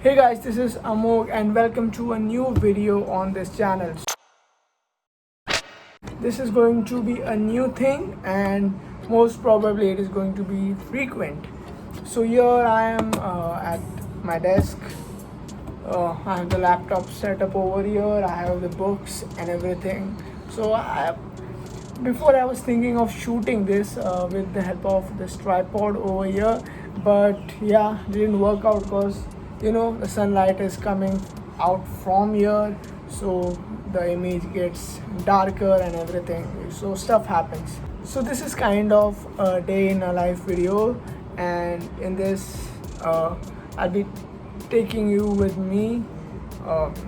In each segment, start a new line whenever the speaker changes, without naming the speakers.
Hey guys, this is Amog and welcome to a new video on this channel. This is going to be a new thing and most probably it is going to be frequent. So here I am at my desk. I have the laptop set up over here. I have the books and everything. Before I was thinking of shooting this with the help of this tripod over here, but yeah, didn't work out because the sunlight is coming out from here, so the image gets darker and everything. So stuff happens. So this is kind of a day in a life video, and in this, I'll be taking you with me.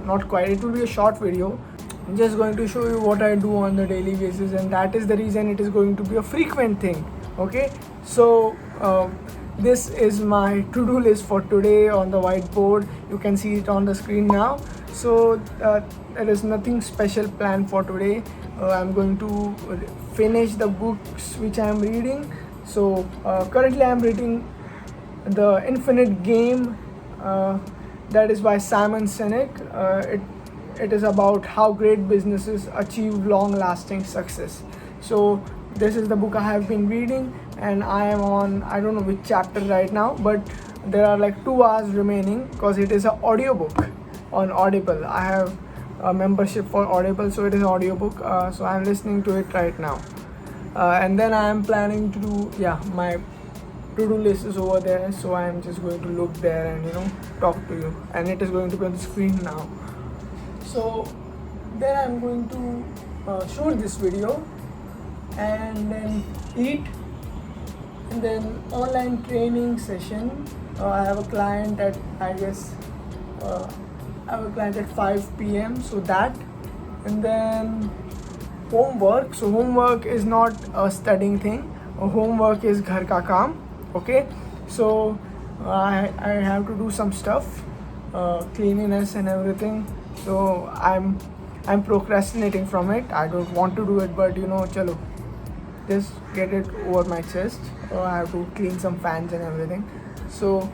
Not quite. It will be a short video. I'm just going to show you what I do on the daily basis, and that is the reason it is going to be a frequent thing. Okay, so this is my to-do list for today on the whiteboard. You can see it on the screen now. So there is nothing special planned for today. I'm going to finish the books which I am reading. So currently I am reading The Infinite Game. That is by Simon Sinek. It is about how great businesses achieve long-lasting success. So this is the book I have been reading, and I am on, I don't know which chapter right now, but there are like 2 hours remaining because it is an audiobook on Audible. I have a membership for Audible, so it is an audiobook. So I'm listening to it right now. And then I am planning to do, my to-do list is over there, so I'm just going to look there and talk to you, and it is going to be on the screen now. So then I'm going to shoot this video and then eat, and then online training session. I have a client at I have a client at 5 p.m. So that, and then homework. So homework is not a studying thing. Homework is ghar ka kaam. Okay, so I have to do some stuff, cleanliness and everything. So I'm procrastinating from it. I don't want to do it, but chalo, just get it over my chest. I have to clean some fans and everything. So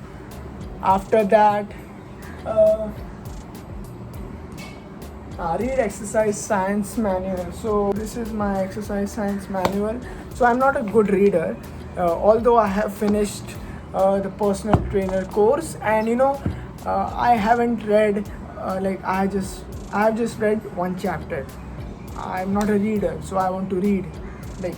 after that, read exercise science manual. So this is my exercise science manual. So I'm not a good reader, although I have finished the personal trainer course, and I haven't read I have just read one chapter. I'm not a reader, so I want to read. Like,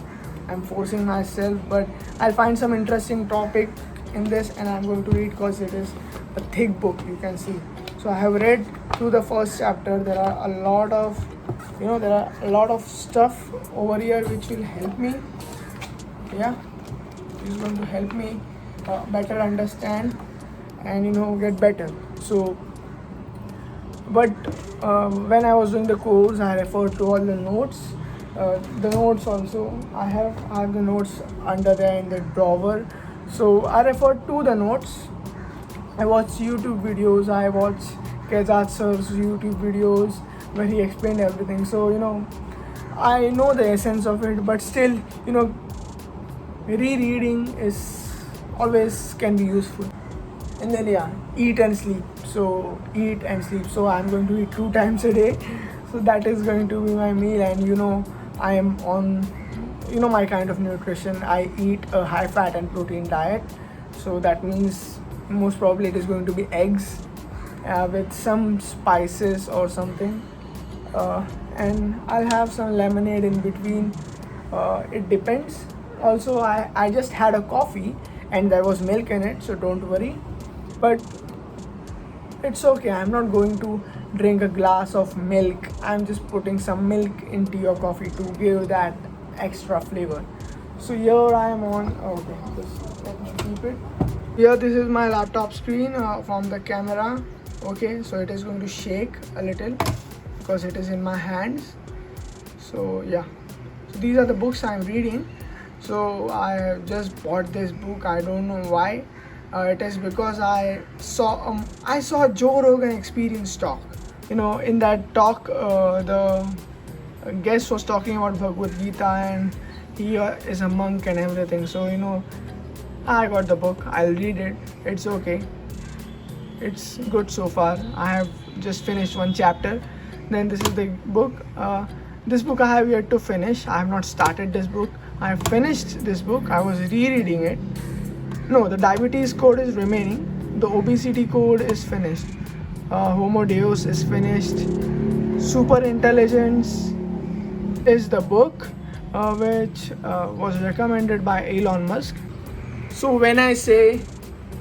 I'm forcing myself, but I'll find some interesting topic in this, and I'm going to read because it is a thick book. You can see. So I have read through the first chapter. There are a lot of stuff over here which will help me. Yeah, it's going to help me better understand and get better. So but when I was doing the course, I referred to all the notes. The notes also, I have the notes under there in the drawer. So I referred to the notes. I watch YouTube videos. I watch Kezat sir's YouTube videos where he explained everything. So I know the essence of it, but still rereading is always can be useful. And then eat and sleep. So eat and sleep. So I'm going to eat 2 times a day. So that is going to be my meal, and I am on my kind of nutrition. I eat a high fat and protein diet. So that means most probably it is going to be eggs with some spices or something, and I'll have some lemonade in between. It depends. Also, I just had a coffee and there was milk in it, so don't worry. But it's okay. I'm not going to drink a glass of milk. I'm just putting some milk into your coffee to give that extra flavor. So here I am on. Okay, just let me keep it. Here, this is my laptop screen from the camera. Okay, so it is going to shake a little because it is in my hands. So yeah, so these are the books I'm reading. So I have just bought this book. I don't know why. It is because I saw Joe Rogan Experience talk. In that talk, the guest was talking about Bhagavad Gita, and he is a monk and everything. So I got the book. I'll read it. It's okay. it's good so far. I have just finished one chapter. Then this is the book. This book I have yet to finish. I have not started this book. I have finished this book. I was rereading it. No, the diabetes code is remaining. The obesity code is finished. Homo Deus is finished. Super Intelligence is the book which was recommended by Elon Musk. So when I say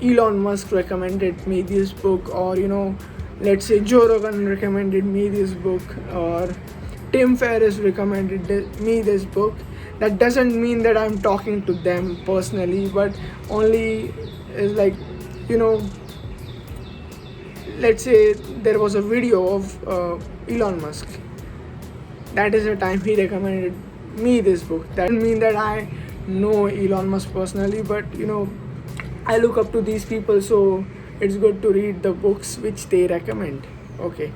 Elon Musk recommended me this book, or let's say Joe Rogan recommended me this book, or Tim Ferriss recommended me this book, that doesn't mean that I'm talking to them personally, but only is like, let's say there was a video of Elon Musk. That is the time he recommended me this book. That doesn't mean that I know Elon Musk personally, but I look up to these people, so it's good to read the books which they recommend. Okay,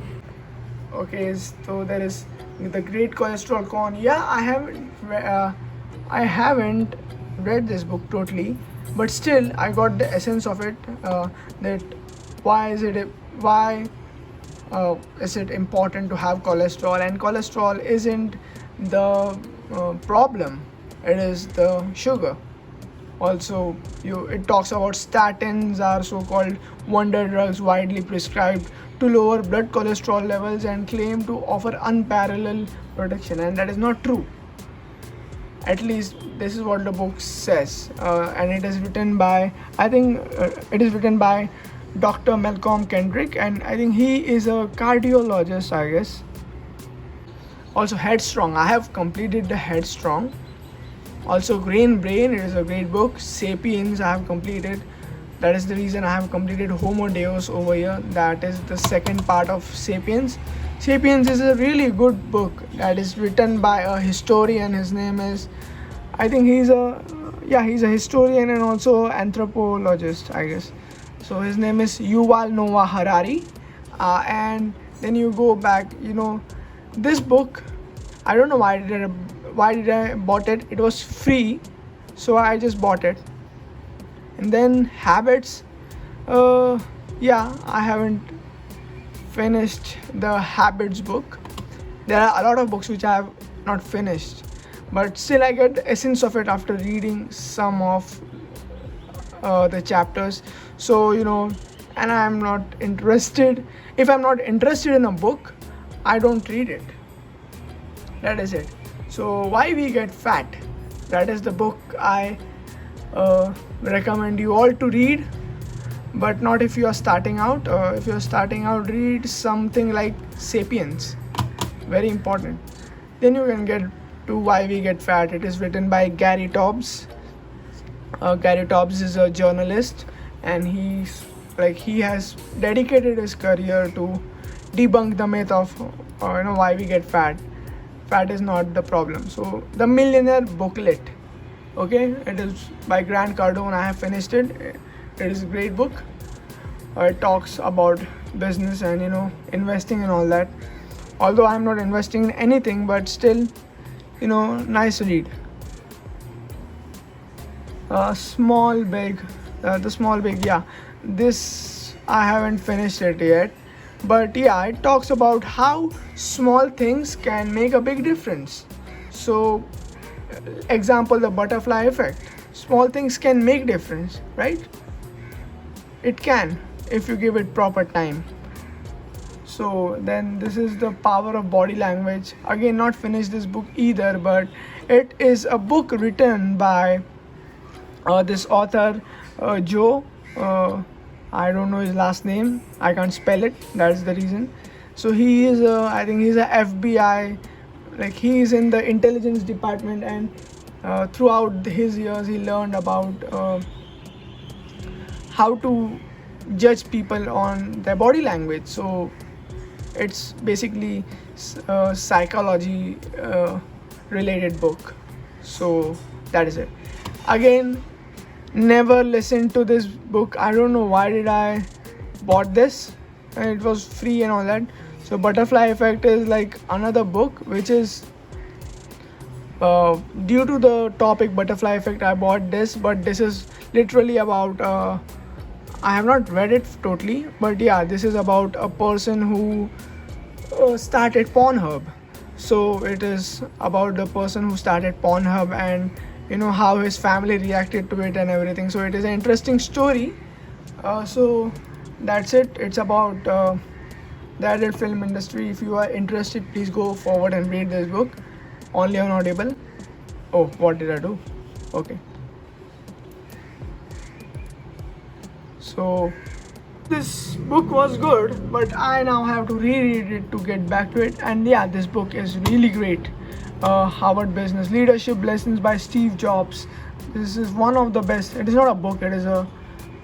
so there is the Great Cholesterol Con. Yeah, I haven't read this book totally, but still I got the essence of it. That why is it important to have cholesterol, and cholesterol isn't the problem, it is the sugar. Also, it talks about statins are so-called wonder drugs widely prescribed to lower blood cholesterol levels and claim to offer unparalleled protection, and that is not true. At least this is what the book says, and it is written by, I think it is written by Dr. Malcolm Kendrick, and I think he is a cardiologist, I guess. Also Headstrong, I have completed the Headstrong. Also Grain Brain, it is a great book. Sapiens I have completed. That is the reason I have completed Homo Deus over here. That is the second part of Sapiens. Sapiens is a really good book that is written by a historian. His name is, I think he's a historian and also anthropologist, I guess. So his name is Yuval Noah Harari. And then you go back, this book, I don't know why did I bought it. It was free, so I just bought it. And then Habits, I haven't finished the Habits book. There are a lot of books which I have not finished, but still I get the essence of it after reading some of the chapters. So and I'm not interested. If I'm not interested in a book, I don't read it. That is it. So Why We Get Fat, that is the book I recommend you all to read, but not if you are starting out. If you are starting out, read something like Sapiens, very important. Then you can get to Why We Get Fat. It is written by Gary Taubes. Gary Taubes is a journalist, and he has dedicated his career to debunk the myth of why we get fat. Fat is not the problem. So The Millionaire Booklet, okay, it is by Grant Cardone. I have finished it. It is a great book. It talks about business and investing and all that. Although I am not investing in anything, but still nice read. The Small Big, this I haven't finished it yet, but it talks about how small things can make a big difference. So example, the butterfly effect. Small things can make difference, right? It can, if you give it proper time. So then this is The Power of Body Language. Again, not finished this book either, but it is a book written by this author Joe, I don't know his last name, I can't spell it, that's the reason. So he is I think he's a FBI, like he is in the intelligence department, and throughout his years he learned about how to judge people on their body language. So it's basically a psychology related book. So that is it. Again, never listened to this book. I don't know why did I bought this. It was free and all that. So Butterfly Effect is like another book which is due to the topic Butterfly Effect I bought this, but this is literally about I have not read it totally, but yeah, this is about a person who started Pornhub. So it is about the person who started Pornhub and how his family reacted to it and everything. So it is an interesting story. So that's it. It's about the adult film industry. If you are interested, please go forward and read this book. Only on Audible. Oh, what did I do? Okay. So this book was good, but I now have to reread it to get back to it. And yeah, this book is really great. Harvard Business Leadership Lessons by Steve Jobs. This is one of the best. It is not a book. It is a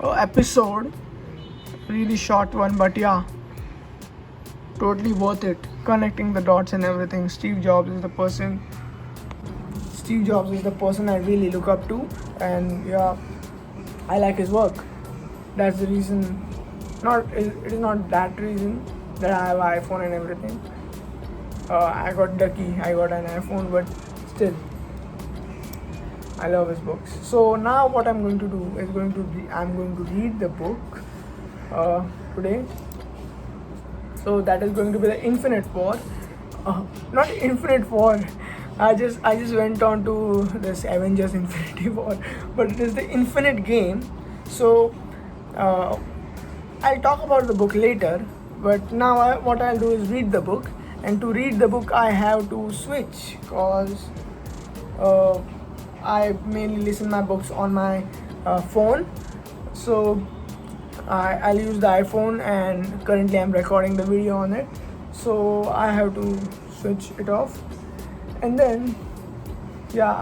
episode. Really short one, but yeah, totally worth it. Connecting the dots and everything. Steve Jobs is the person. Steve Jobs is the person I really look up to, and yeah, I like his work. That's the reason. It is not that reason that I have an iPhone and everything. I got lucky. I got an iPhone, but still, I love his books. So now what I'm going to do is I'm going to read the book today. So that is going to be the Infinite War. Not Infinite War. I just went on to this Avengers Infinity War, but it is the Infinite Game. So I'll talk about the book later. But now what I'll do is read the book, and to read the book I have to switch because I mainly listen my books on my phone. So I'll use the iPhone, and currently I'm recording the video on it. So I have to switch it off, and then yeah,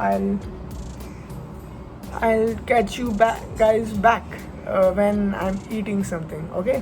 I'll catch you back, guys, when I'm eating something. Okay.